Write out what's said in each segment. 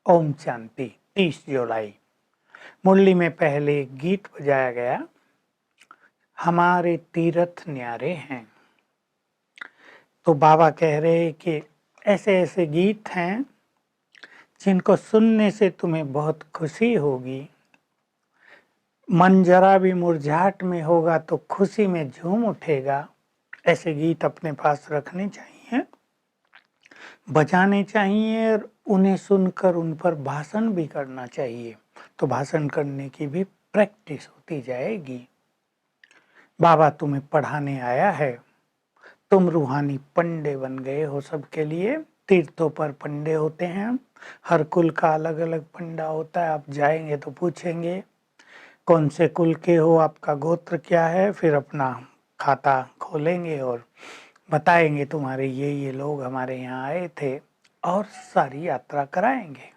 ओम शांति 30 जुलाई मुरली में पहले गीत बजाया गया, हमारे तीर्थ न्यारे हैं। तो बाबा कह रहे कि ऐसे ऐसे गीत हैं जिनको सुनने से तुम्हें बहुत खुशी होगी। मन जरा भी मुरझाहट में होगा तो खुशी में झूम उठेगा। ऐसे गीत अपने पास रखने चाहिए, बजाने चाहिए और उन्हें सुनकर उन पर भाषण भी करना चाहिए। तो भाषण करने की भी प्रैक्टिस होती जाएगी। बाबा तुम्हें पढ़ाने आया है, तुम रूहानी पंडे बन गए हो सबके लिए। तीर्थों पर पंडे होते हैं, हर कुल का अलग अलग पंडा होता है। आप जाएंगे तो पूछेंगे कौन से कुल के हो, आपका गोत्र क्या है, फिर अपना खाता खोलेंगे और बताएंगे तुम्हारे ये लोग हमारे यहाँ आए थे और सारी यात्रा कराएंगे।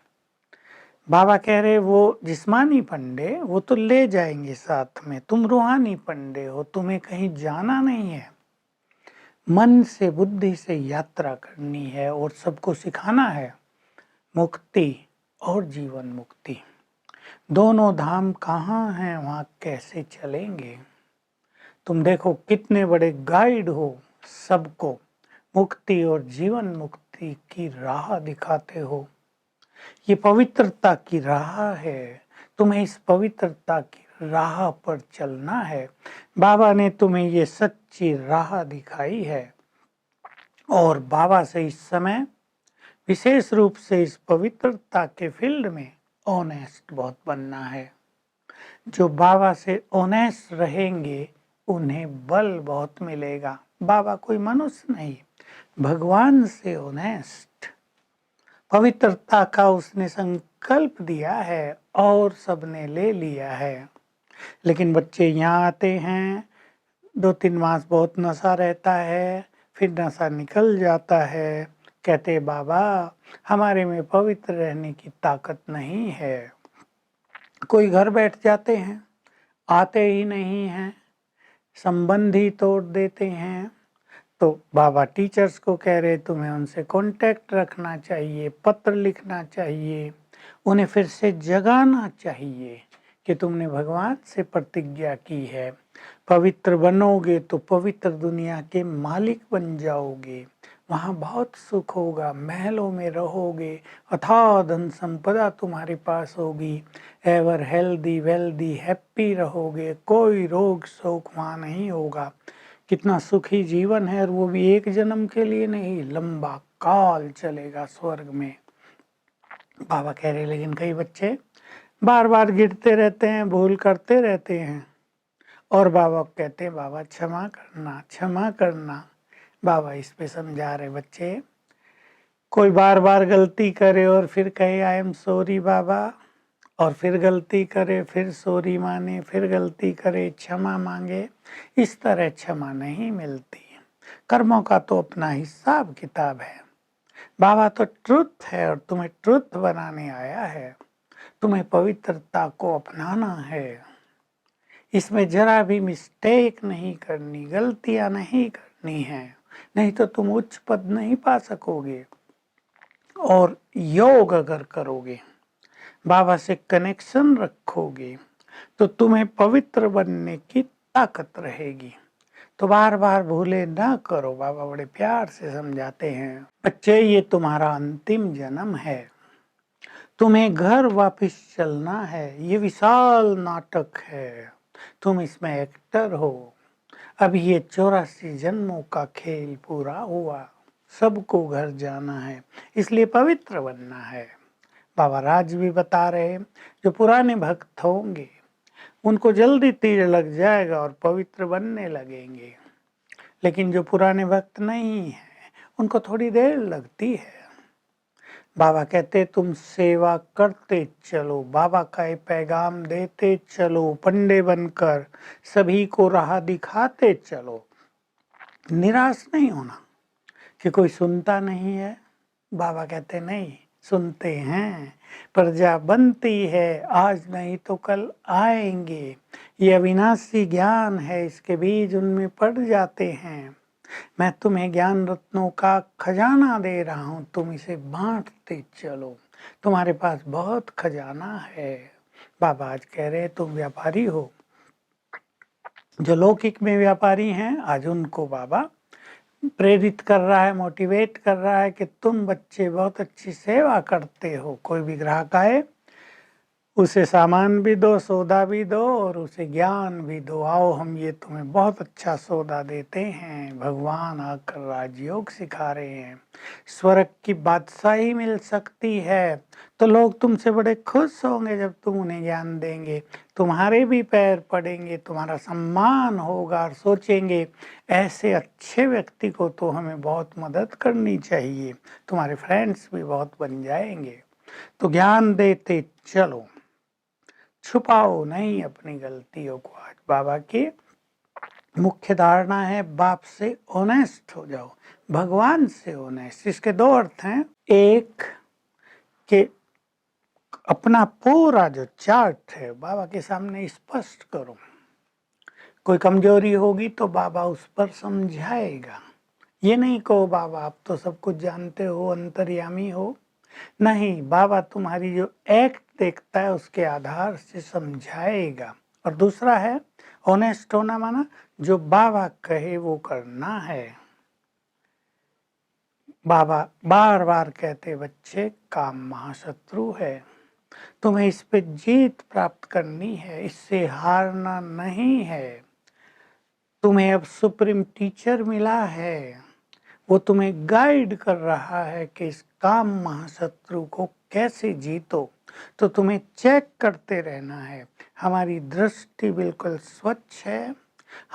बाबा कह रहे वो जिस्मानी पंडे वो तो ले जाएंगे साथ में, तुम रूहानी पंडे हो, तुम्हें कहीं जाना नहीं है। मन से बुद्धि से यात्रा करनी है और सबको सिखाना है। मुक्ति और जीवन मुक्ति दोनों धाम कहाँ हैं, वहाँ कैसे चलेंगे। तुम देखो कितने बड़े गाइड हो, सबको मुक्ति और जीवन मुक्ति की राह दिखाते हो। ये पवित्रता की राह है, तुम्हें इस पवित्रता की राह पर चलना है। बाबा ने तुम्हें ये सच्ची राह दिखाई है और बाबा से इस समय विशेष रूप से इस पवित्रता के फील्ड में ऑनेस्ट बहुत बनना है। जो बाबा से ऑनेस्ट रहेंगे उन्हें बल बहुत मिलेगा। बाबा कोई मनुष्य नहीं, भगवान से ऑनेस्ट पवित्रता का उसने संकल्प दिया है और सबने ले लिया है। लेकिन बच्चे यहाँ आते हैं, 2-3 मास बहुत नशा रहता है, फिर नशा निकल जाता है, कहते बाबा हमारे में पवित्र रहने की ताकत नहीं है। कोई घर बैठ जाते हैं, आते ही नहीं हैं, संबंध ही तोड़ देते हैं। तो बाबा टीचर्स को कह रहे तुम्हें उनसे कांटेक्ट रखना चाहिए, पत्र लिखना चाहिए, उन्हें फिर से जगाना चाहिए कि तुमने भगवान से प्रतिज्ञा की है, पवित्र बनोगे तो पवित्र दुनिया के मालिक बन जाओगे, वहाँ बहुत सुख होगा, महलों में रहोगे, अथाह धन संपदा तुम्हारे पास होगी, एवर हेल्दी वेल्दी हैप्पी रहोगे, कोई रोग शोक वहाँ नहीं होगा। कितना सुखी जीवन है, और वो भी एक जन्म के लिए नहीं, लंबा काल चलेगा स्वर्ग में। बाबा कह रहे लेकिन कई बच्चे बार बार गिरते रहते हैं, भूल करते रहते हैं और बाबा कहते हैं बाबा क्षमा करना क्षमा करना। बाबा इस पे समझा रहे बच्चे कोई बार बार गलती करे और फिर कहे आई एम सॉरी बाबा, और फिर गलती करे, फिर सॉरी माने, फिर गलती करे, क्षमा मांगे, इस तरह क्षमा नहीं मिलती। कर्मों का तो अपना हिसाब किताब है। बाबा तो ट्रुथ है और तुम्हें ट्रुथ बनाने आया है, तुम्हें पवित्रता को अपनाना है। इसमें जरा भी मिस्टेक नहीं करनी, गलतियां नहीं करनी है, नहीं तो तुम उच्च पद नहीं पा सकोगे। और योग अगर करोगे, बाबा से कनेक्शन रखोगे, तो तुम्हें पवित्र बनने की ताकत रहेगी। तो बार बार भूले ना करो, बाबा बड़े प्यार से समझाते हैं बच्चे ये तुम्हारा अंतिम जन्म है, तुम्हें घर वापस चलना है, ये विशाल नाटक है, तुम इसमें एक्टर हो। अब ये 84 जन्मों का खेल पूरा हुआ, सबको घर जाना है, इसलिए पवित्र बनना है। बाबा राज भी बता रहे जो पुराने भक्त होंगे उनको जल्दी तीर लग जाएगा और पवित्र बनने लगेंगे, लेकिन जो पुराने भक्त नहीं है उनको थोड़ी देर लगती है। बाबा कहते तुम सेवा करते चलो, बाबा का ये पैगाम देते चलो, पंडे बनकर सभी को राह दिखाते चलो। निराश नहीं होना कि कोई सुनता नहीं है। बाबा कहते नहीं, सुनते हैं, प्रजा बनती है, आज नहीं तो कल आएंगे। ये अविनाशी ज्ञान है, इसके बीज उनमें पड़ जाते हैं। मैं तुम्हें ज्ञान रत्नों का खजाना दे रहा हूँ, तुम इसे बांटते चलो। तुम्हारे पास बहुत खजाना है। बाबा आज कह रहे तुम व्यापारी हो। जो लौकिक में व्यापारी हैं आज उनको बाबा प्रेरित कर रहा है, मोटिवेट कर रहा है कि तुम बच्चे बहुत अच्छी सेवा करते हो। कोई भी ग्राहक आए उसे सामान भी दो, सौदा भी दो और उसे ज्ञान भी दो। आओ हम ये तुम्हें बहुत अच्छा सौदा देते हैं। भगवान आकर राजयोग सिखा रहे हैं। स्वर्ग की बादशाही मिल सकती है तो लोग तुमसे बड़े खुश होंगे जब तुम उन्हें ज्ञान देंगे। तुम्हारे भी पैर पड़ेंगे, तुम्हारा सम्मान होगा और सोचेंगे ऐसे अच्छे व्यक्ति को तो हमें बहुत मदद करनी चाहिए। तुम्हारे फ्रेंड्स भी बहुत बन जाएंगे। तो ज्ञान देते चलो, छुपाओ नहीं अपनी गलतियों को। आज बाबा की मुख्य धारणा है बाप से ऑनेस्ट हो जाओ, भगवान से ऑनेस्ट। इसके दो अर्थ हैं। एक कि अपना पूरा जो चार्ट है बाबा के सामने स्पष्ट करो। कोई कमजोरी होगी तो बाबा उस पर समझाएगा। ये नहीं कहो बाबा आप तो सब कुछ जानते हो, अंतर्यामी हो। नहीं, बाबा तुम्हारी जो एक्ट देखता है उसके आधार से समझाएगा। और दूसरा है ऑनेस्ट होना, माना जो बाबा कहे वो करना है। बाबा बार बार कहते बच्चे काम महाशत्रु है, तुम्हें इस पे जीत प्राप्त करनी है, इससे हारना नहीं है। तुम्हें अब सुप्रीम टीचर मिला है, वो तुम्हें गाइड कर रहा है कि इस काम महाशत्रु को कैसे जीतो। तो तुम्हें चेक करते रहना है। हमारी दृष्टि बिल्कुल स्वच्छ है,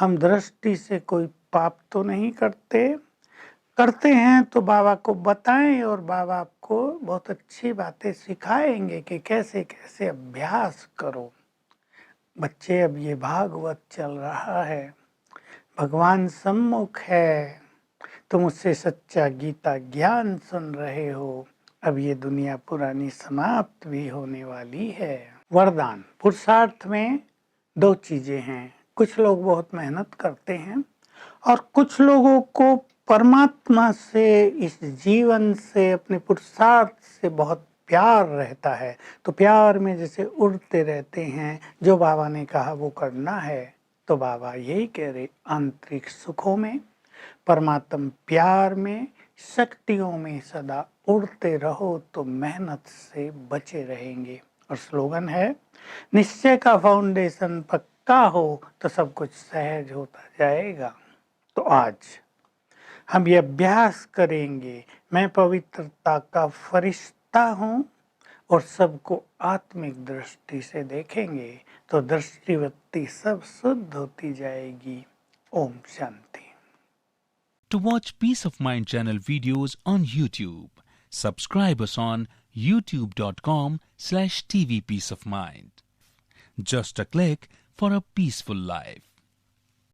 हम दृष्टि से कोई पाप तो नहीं करते, करते हैं तो बाबा को बताएं और बाबा आपको बहुत अच्छी बातें सिखाएंगे कि कैसे कैसे अभ्यास करो। बच्चे अब ये भागवत चल रहा है, भगवान सम्मुख है, तुम उससे सच्चा गीता ज्ञान सुन रहे हो। अब ये दुनिया पुरानी समाप्त भी होने वाली है। वरदान। पुरुषार्थ में दो चीजें हैं। कुछ लोग बहुत मेहनत करते हैं और कुछ लोगों को परमात्मा से, इस जीवन से, अपने पुरुषार्थ से बहुत प्यार रहता है। तो प्यार में जैसे उड़ते रहते हैं, जो बाबा ने कहा वो करना है। तो बाबा यही कह रहे, आंतरिक सुखों में, परमात्म प्यार में, शक्तियों में सदा उड़ते रहो तो मेहनत से बचे रहेंगे। और स्लोगन है, निश्चय का फाउंडेशन पक्का हो तो सब कुछ सहज होता जाएगा। तो आज हम ये अभ्यास करेंगे, मैं पवित्रता का फरिश्ता हूँ और सबको आत्मिक दृष्टि से देखेंगे तो दृष्टिवृत्ति सब शुद्ध होती जाएगी। Om Shanti. To watch Peace of Mind channel videos on YouTube, subscribe us on youtube.com/tvpeaceofmind. Just a click for a peaceful life.